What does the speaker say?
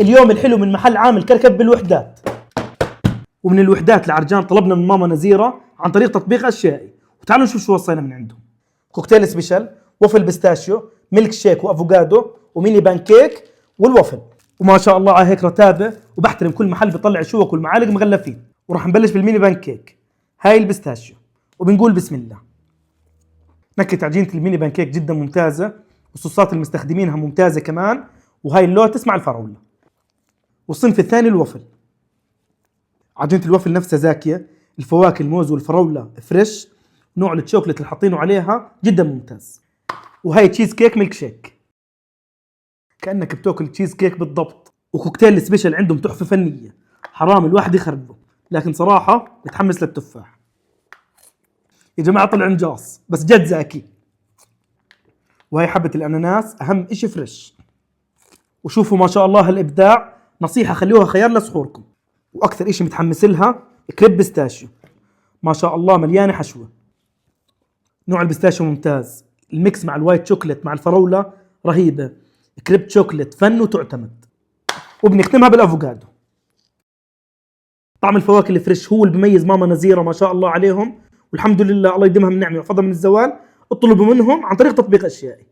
اليوم الحلو من محل عامل كركب بالوحدات. ومن الوحدات العرجان طلبنا من ماما نزيرة عن طريق تطبيق أشيائي، وتعالوا نشوف شو وصينا من عندهم. كوكتيل سبيشال، وفل بيستاشيو، ميلك شيك وافوكادو، وميني بانكيك، والوفل. وما شاء الله على هيك رتابة، وبحترم كل محل بيطلع شوك والمعالق مغلفين. وراح نبلش بالميني بانكيك، هاي البيستاشيو، وبنقول بسم الله. نكهة عجينة الميني بانكيك جدا ممتازة، والصوصات المستخدمينها ممتازة كمان، وهاي اللوتس مع الفراولة. والصنف الثاني الوفل. عجينة الوفل نفسها زاكية، الفواكه الموز والفراولة فريش، نوع الشوكولات اللي حاطينه عليها جدا ممتاز. وهاي تشيز كيك ميلك شيك، كأنك بتاكل تشيز كيك بالضبط. وكوكتيل سبيشال عندهم تحفة فنية، حرام الواحد يخربه، لكن صراحة متحمس للتفاح. يا جماعة طلع انجاص بس جد زاكي. وهي حبة الأناناس أهم إشي فريش. وشوفوا ما شاء الله هالإبداع، نصيحة خلوها خيار لسحوركم. وأكثر إشي متحمس لها كريب بيستاشيو، ما شاء الله مليانة حشوة. نوع البيستاشيو ممتاز، الميكس مع الوايت شوكليت مع الفراولة رهيبة. كريب شوكليت فن وتعتمد. وبنختمها بالأفوكادو. طعم الفواكه الفريش هو اللي بيميز ماما نزيرة، ما شاء الله عليهم، والحمد لله الله يديمها من نعمة وفضل من الزوال. اطلبوا منهم عن طريق تطبيق أشيائي.